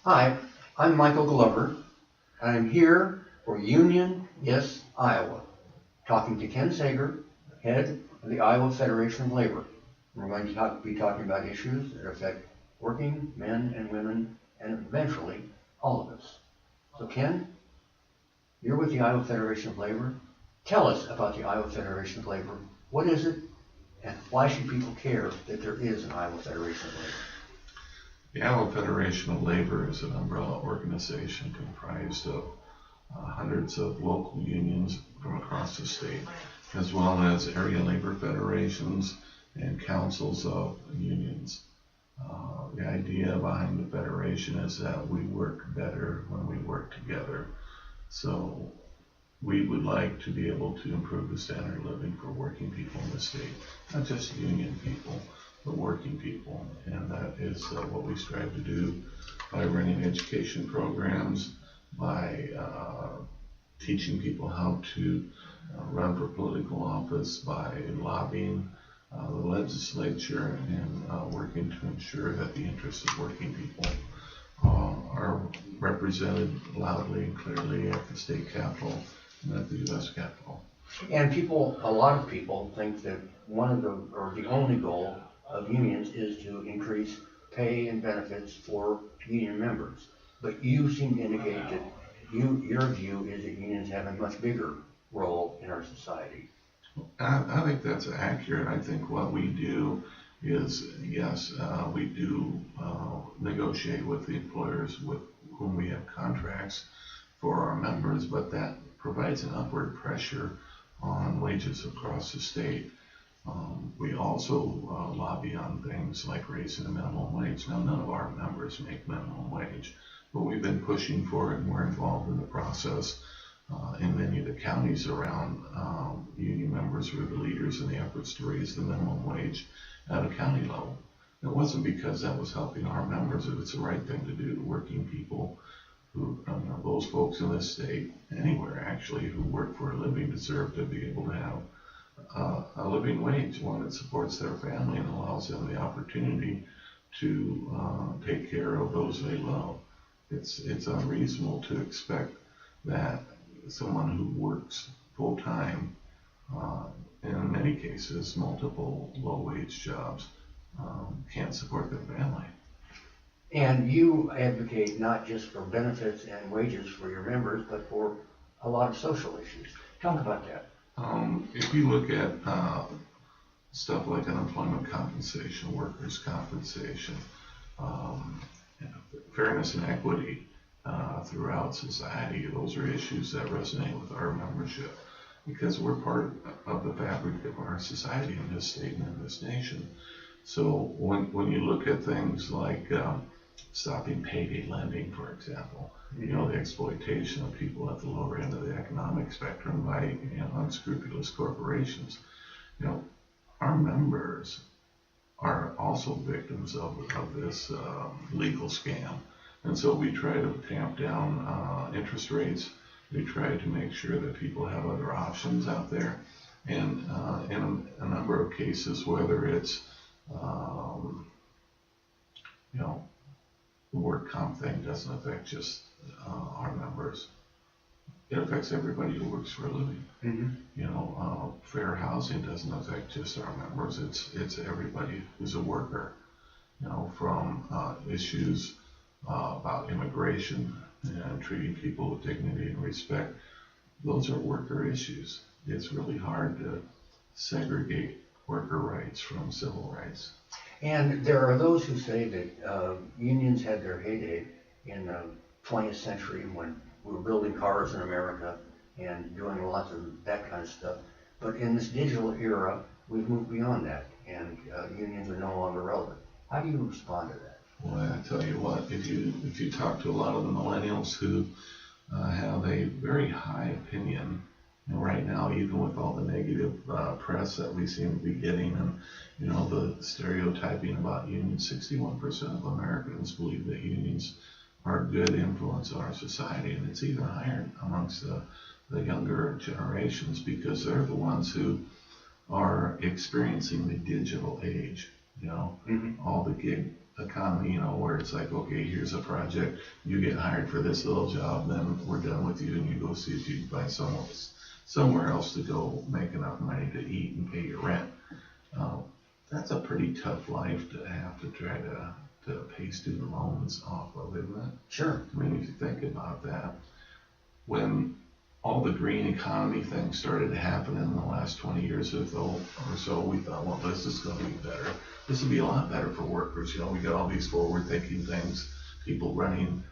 Hi, I'm Michael Glover. I'm here for Union, yes, Iowa, talking to Ken Sagar, head of the Iowa Federation of Labor. We're going to be talking about issues that affect working men and women and eventually all of us. So Ken, you're with the Iowa Federation of Labor. Tell us about the Iowa Federation of Labor. What is it and why should people care that there is an Iowa Federation of Labor? The Iowa Federation of Labor is an umbrella organization comprised of hundreds of local unions from across the state, as well as area labor federations and councils of unions. The idea behind the federation is that we work better when we work together. So we would like to be able to improve the standard of living for working people in the state, not just union people, but working people. And that is what we strive to do by running education programs, by teaching people how to run for political office, by lobbying the legislature, and working to ensure that the interests of working people are represented loudly and clearly at the state capitol and at the U.S. Capitol. And a lot of people think that the only goal of unions is to increase pay and benefits for union members. But you seem to indicate that your view is that unions have a much bigger role in our society. I think that's accurate. I think what we do is, yes, we do negotiate with the employers with whom we have contracts for our members, but that provides an upward pressure on wages across the state. We also lobby on things like raising the minimum wage. Now, none of our members make minimum wage, but we've been pushing for it, and we're involved in the process. In many of the counties around, union members were the leaders in the efforts to raise the minimum wage at a county level. It wasn't because that was helping our members, it's the right thing to do. Working people who, those folks in this state, anywhere actually, who work for a living deserve to be able to have a living wage, one that supports their family and allows them the opportunity to take care of those they love. It's unreasonable to expect that someone who works full time, in many cases multiple low wage jobs, can't support their family. And you advocate not just for benefits and wages for your members, but for a lot of social issues. Talk about that. If you look at stuff like unemployment compensation, workers' compensation, fairness and equity throughout society, those are issues that resonate with our membership because we're part of the fabric of our society in this state and in this nation. So when you look at things like stopping payday lending, for example, the exploitation of people at the lower end of the economic spectrum by unscrupulous corporations, our members are also victims of this legal scam. And so we try to tamp down interest rates. We try to make sure that people have other options out there. And in a number of cases, whether it's the work comp thing doesn't affect just our members. It affects everybody who works for a living. Mm-hmm. Fair housing doesn't affect just our members. It's everybody who's a worker. From issues about immigration and treating people with dignity and respect. Those are worker issues. It's really hard to segregate worker rights from civil rights. And there are those who say that unions had their heyday in the 20th century when we were building cars in America and doing lots of that kind of stuff. But in this digital era, we've moved beyond that, and unions are no longer relevant. How do you respond to that? Well, I tell you what, if you talk to a lot of the millennials who have a very high opinion, right now, even with all the negative press that we seem to be getting, and the stereotyping about unions, 61% of Americans believe that unions are a good influence on our society, and it's even higher amongst the younger generations because they're the ones who are experiencing the digital age. Mm-hmm. All the gig economy, you know, where it's like, okay, here's a project, you get hired for this little job, then we're done with you, and you go see if you can find somewhere else to go make enough money to eat and pay your rent. That's a pretty tough life to have to try to pay student loans off of, isn't it? Sure. I mean, if you think about that, when all the green economy things started to happen in the last 20 years or so, we thought, well, this is going to be better. This would be a lot better for workers. You know, we got all these forward-thinking things, people running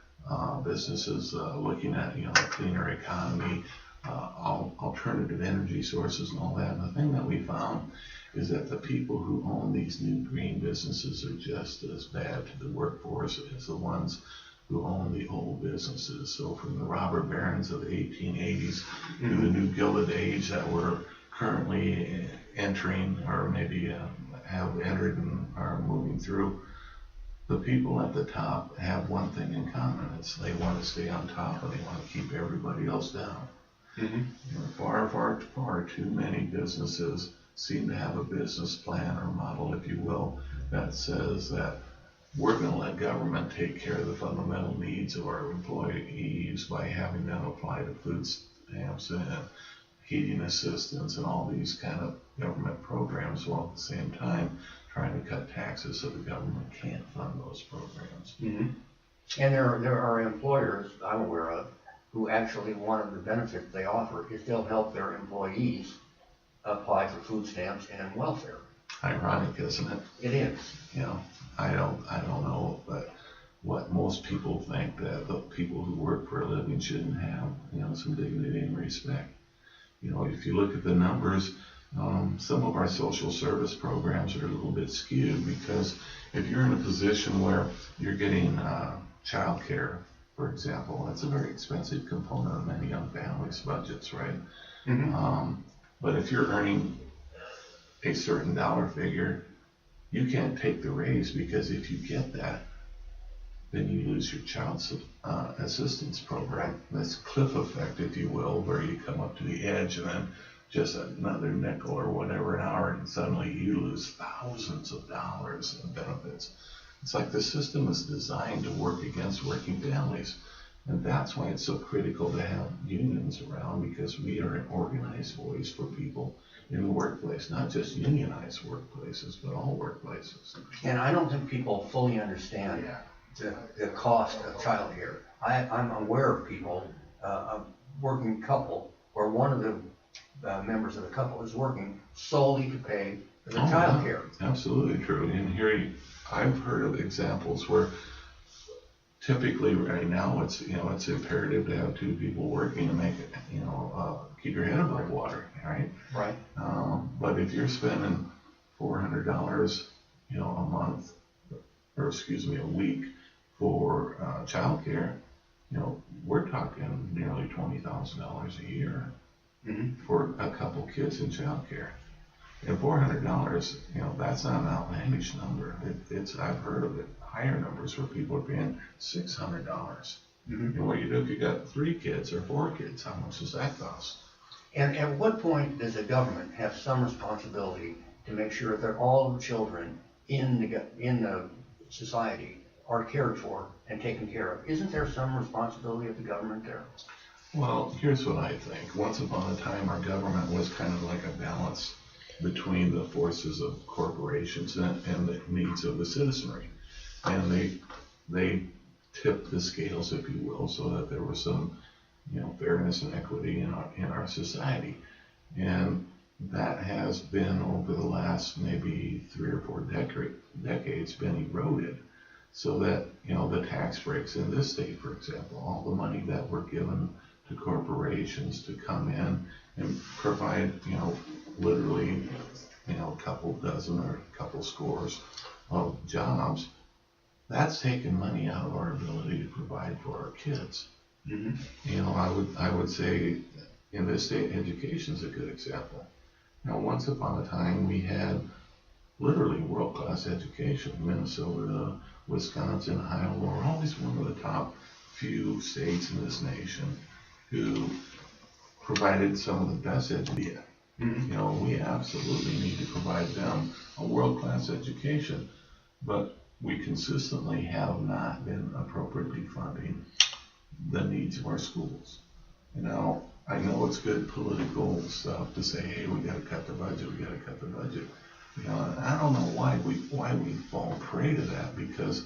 businesses, looking at, you know, a cleaner economy, alternative energy sources and all that. And the thing that we found is that the people who own these new green businesses are just as bad to the workforce as the ones who own the old businesses. So from the robber barons of the 1880s to the new Gilded Age that we're currently entering, or maybe have entered and are moving through, the people at the top have one thing in common. It's they want to stay on top and they want to keep everybody else down. You know, far too many businesses seem to have a business plan or model, if you will, that says that we're going to let government take care of the fundamental needs of our employees by having them apply to food stamps and heating assistance and all these kind of government programs, while at the same time trying to cut taxes so the government can't fund those programs. And there are employers I'm aware of who actually, one of the benefits they offer is they'll help their employees apply for food stamps and welfare. Ironic, isn't it? It is. You know, I don't know, but what most people think that the people who work for a living shouldn't have, you know, some dignity and respect. You know, if you look at the numbers, some of our social service programs are a little bit skewed, because if you're in a position where you're getting child care, for example, that's a very expensive component of many young families' budgets, right? But if you're earning a certain dollar figure, you can't take the raise, because if you get that, then you lose your child assistance program. This cliff effect, if you will, where you come up to the edge and then just another nickel or whatever an hour, and suddenly you lose thousands of dollars in benefits. It's like the system is designed to work against working families. And that's why it's so critical to have unions around, because we are an organized voice for people in the workplace, not just unionized workplaces, but all workplaces. And I don't think people fully understand the cost of child care. I'm aware of people, a working couple, where one of the members of the couple is working solely to pay for the child care. Absolutely true. And here I've heard of examples where typically right now it's imperative to have two people working to make it, keep your head above water, right? Right. But if you're spending $400, a month, or a week for childcare, we're talking nearly $20,000 a year for a couple kids in childcare. And $400, that's not an outlandish number. I've heard of it, higher numbers where people are paying $600. And what you do if you got 3 kids or 4 kids, how much does that cost? And at what point does the government have some responsibility to make sure that all the children in the society are cared for and taken care of? Isn't there some responsibility of the government there? Well, here's what I think. Once upon a time, our government was kind of like a balance between the forces of corporations and the needs of the citizenry. And they tipped the scales, if you will, so that there was some fairness and equity in our society. And that has been, over the last maybe 3 or 4 decades, been eroded. So that, the tax breaks in this state, for example, all the money that were given to corporations to come in and provide, literally, a couple dozen or a couple scores of jobs, that's taken money out of our ability to provide for our kids. I would say in this state, education is a good example. Now, once upon a time, we had literally world-class education. Minnesota, Wisconsin, Iowa were always one of the top few states in this nation who provided some of the best education. We absolutely need to provide them a world-class education. But we consistently have not been appropriately funding the needs of our schools. You know, I know it's good political stuff to say, hey, we got to cut the budget, we got to cut the budget. You know, and I don't know why we fall prey to that, because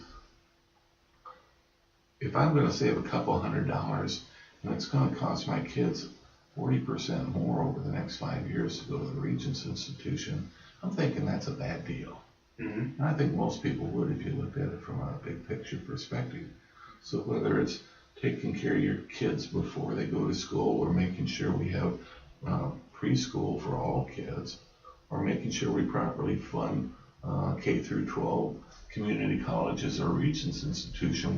if I'm going to save a couple $100 and it's going to cost my kids 40% more over the next 5 years to go to the Regents institution, I'm thinking that's a bad deal. Mm-hmm. And I think most people would if you looked at it from a big picture perspective. So whether it's taking care of your kids before they go to school, or making sure we have preschool for all kids, or making sure we properly fund K through 12 community colleges or Regents institution,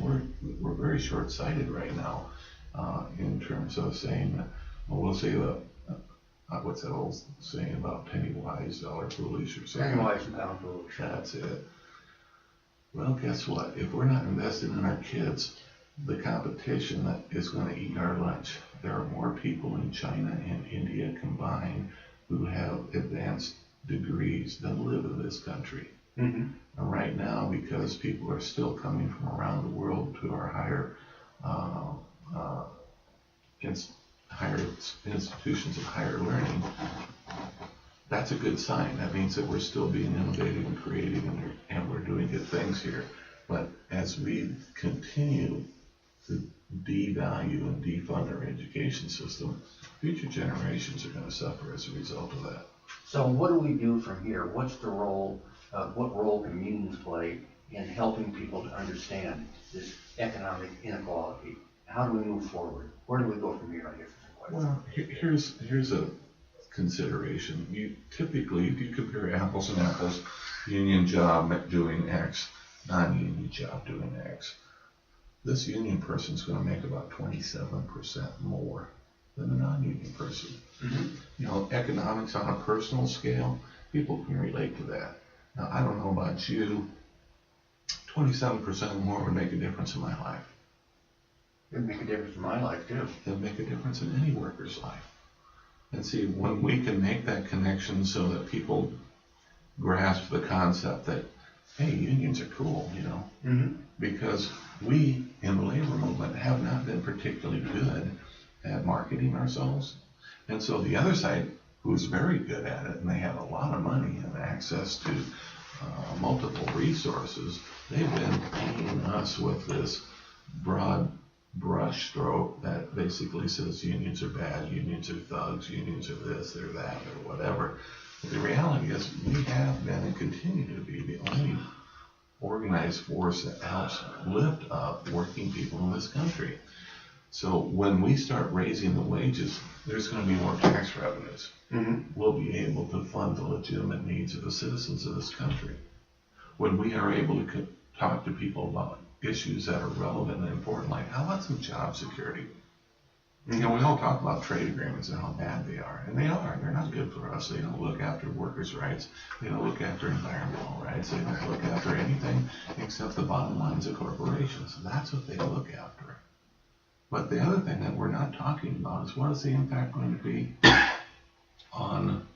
we're very short-sighted right now in terms of saying, well, we'll say what's that old saying about penny wise, dollar foolish, or something? Penny wise and pound foolish. That's it. Well, guess what? If we're not investing in our kids, the competition that is going to eat our lunch. There are more people in China and India combined who have advanced degrees than live in this country. Mm-hmm. And right now, because people are still coming from around the world to our higher institutions of higher learning, that's a good sign. That means that we're still being innovative and creative, and we're doing good things here. But as we continue to devalue and defund our education system, future generations are going to suffer as a result of that. So what do we do from here? What's the role, what role can unions play in helping people to understand this economic inequality? How do we move forward? Where do we go from here, I guess is the question. Well, here's a consideration. You typically, if you compare apples and apples, union job doing X, non-union job doing X, this union person is going to make about 27% more than a non-union person. Mm-hmm. You know, economics on a personal scale, people can relate to that. Now, I don't know about you, 27% more would make a difference in my life. It would make a difference in my life, too. It would make a difference in any worker's life. And see, when we can make that connection so that people grasp the concept that, hey, unions are cool, you know, Mm-hmm. because we in the labor movement have not been particularly good at marketing ourselves. And so the other side, who's very good at it, and they have a lot of money and access to multiple resources, they've been painting us with this broad brush stroke that basically says unions are bad, unions are thugs, unions are this, they're that, or whatever. But the reality is we have been and continue to be the only organized force that helps lift up working people in this country. So when we start raising the wages, there's going to be more tax revenues. Mm-hmm. We'll be able to fund the legitimate needs of the citizens of this country. When we are able to talk to people about issues that are relevant and important, like how about some job security? You know, we all talk about trade agreements and how bad they are, and they are. They're not good for us. They don't look after workers' rights. They don't look after environmental rights. They don't look after anything except the bottom lines of corporations. That's what they look after. But the other thing that we're not talking about is what is the impact going to be on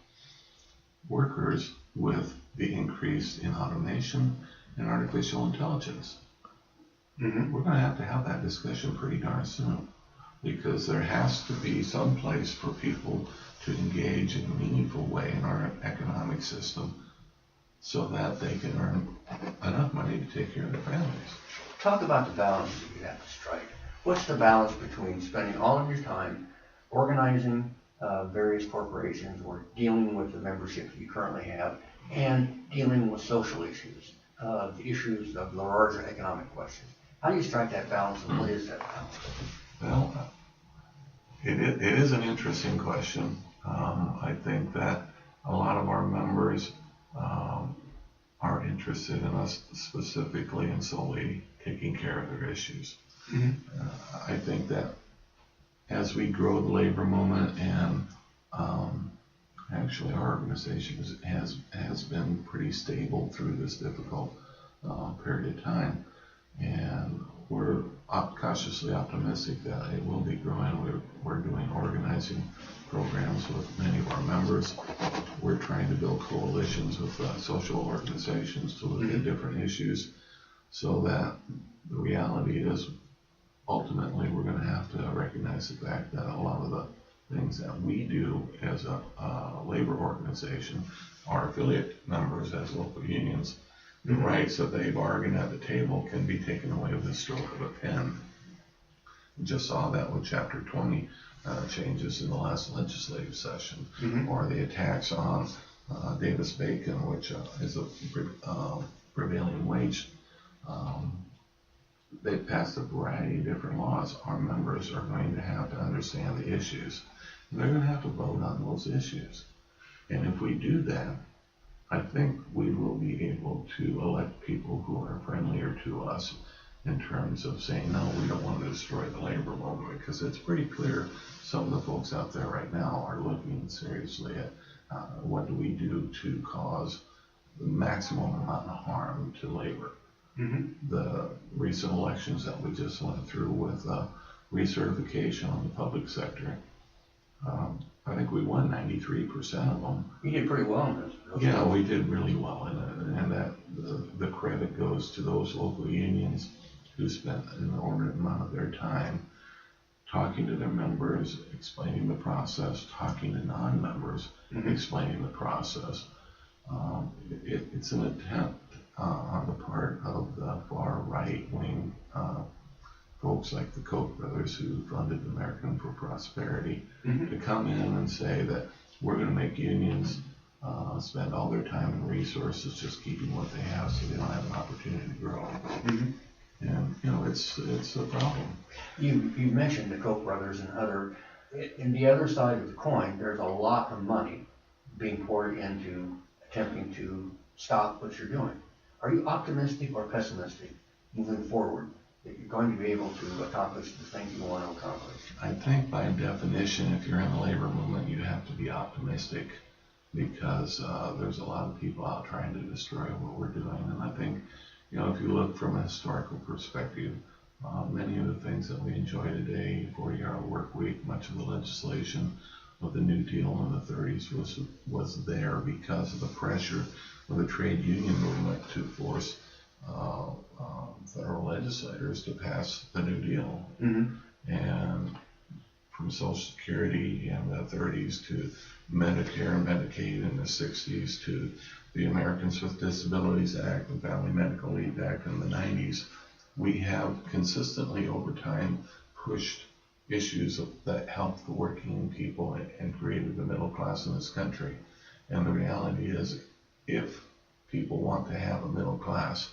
workers with the increase in automation and artificial intelligence. Mm-hmm. We're going to have that discussion pretty darn soon, because there has to be some place for people to engage in a meaningful way in our economic system so that they can earn enough money to take care of their families. Talk about the balance that you have to strike. What's the balance between spending all of your time organizing various corporations or dealing with the membership that you currently have and dealing with social issues, the issues of the larger economic questions? How do you strike that balance, and what is that balance? Well, it is an interesting question. I think that a lot of our members are interested in us specifically and solely taking care of their issues. Mm-hmm. I think that as we grow the labor movement, and actually our organization has been pretty stable through this difficult period of time, and we're cautiously optimistic that it will be growing. We're doing organizing programs with many of our members. We're trying to build coalitions with social organizations to look at different issues. so that the reality is ultimately we're going to have to recognize the fact that a lot of the things that we do as a labor organization, our affiliate members as local unions, the rights that they bargain at the table can be taken away with the stroke of a pen. We just saw that with Chapter 20 changes in the last legislative session, or the attacks on Davis-Bacon, which is a prevailing wage. They've passed a variety of different laws. Our members are going to have to understand the issues, and they're going to have to vote on those issues. And if we do that, I think we will be able to elect people who are friendlier to us in terms of saying, no, we don't want to destroy the labor movement, because it's pretty clear some of the folks out there right now are looking seriously at what do we do to cause the maximum amount of harm to labor. The recent elections that we just went through with recertification on the public sector, I think we won 93% of them. You did pretty well in this. Yeah, we did really well in it, and that the credit goes to those local unions who spent an inordinate amount of their time talking to their members, explaining the process, talking to non-members, explaining the process. It's an attempt on the part of the far right-wing folks like the Koch brothers who funded American for Prosperity to come in and say that we're going to make unions spend all their time and resources just keeping what they have so they don't have an opportunity to grow. And it's a problem. You mentioned the Koch brothers and other. In the other side of the coin, there's a lot of money being poured into attempting to stop what you're doing. Are you optimistic or pessimistic moving forward that you're going to be able to accomplish the things you want to accomplish? I think by definition, if you're in the labor movement, you have to be optimistic, because there's a lot of people out trying to destroy what we're doing. And I think, if you look from a historical perspective, many of the things that we enjoy today, 40-hour work week, much of the legislation of the New Deal in the 30s was there because of the pressure of the trade union movement to force federal legislators to pass the New Deal. And from Social Security in the 30s to Medicare and Medicaid in the 60s to the Americans with Disabilities Act and Family Medical Leave Act in the 90s, we have consistently over time pushed issues that help the working people and created the middle class in this country. And the reality is, if people want to have a middle class,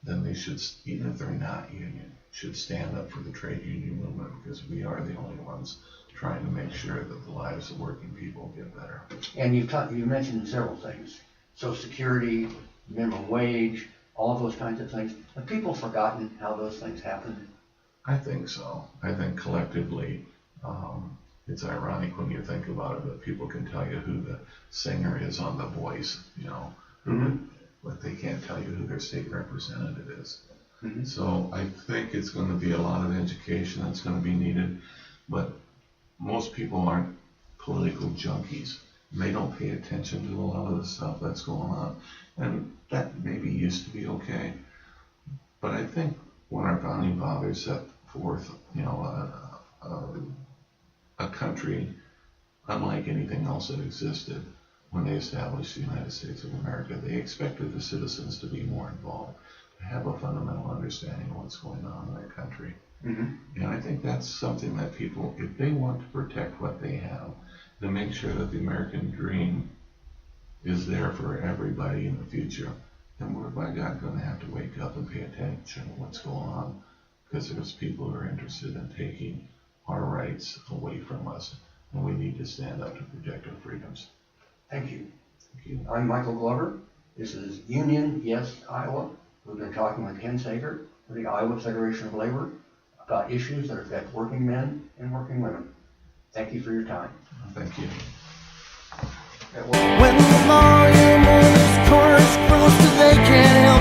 then they should, even if they're not union, should stand up for the trade union movement, because we are the only ones trying to make sure that the lives of working people get better. And you mentioned several things: Social Security, minimum wage, all of those kinds of things. Have people forgotten how those things happened? I think so. I think collectively, it's ironic when you think about it that people can tell you who the singer is on The Voice, but they can't tell you who their state representative is. So I think it's going to be a lot of education that's going to be needed, but most people aren't political junkies. They don't pay attention to a lot of the stuff that's going on, and that maybe used to be okay. But I think when our founding fathers set forth, a country unlike anything else that existed, when they established the United States of America, they expected the citizens to be more involved, to have a fundamental understanding of what's going on in their country. And I think that's something that people, if they want to protect what they have, to make sure that the American dream is there for everybody in the future, then we're, by God, going to have to wake up and pay attention to what's going on, because there's people who are interested in taking our rights away from us, and we need to stand up to protect our freedoms. Thank you. Thank you. I'm Michael Glover. This is Union Yes Iowa. We've been talking with Ken Sagar of the Iowa Federation of Labor about issues that affect working men and working women. Thank you for your time. Thank you. When the volume on this chorus grows till they can't help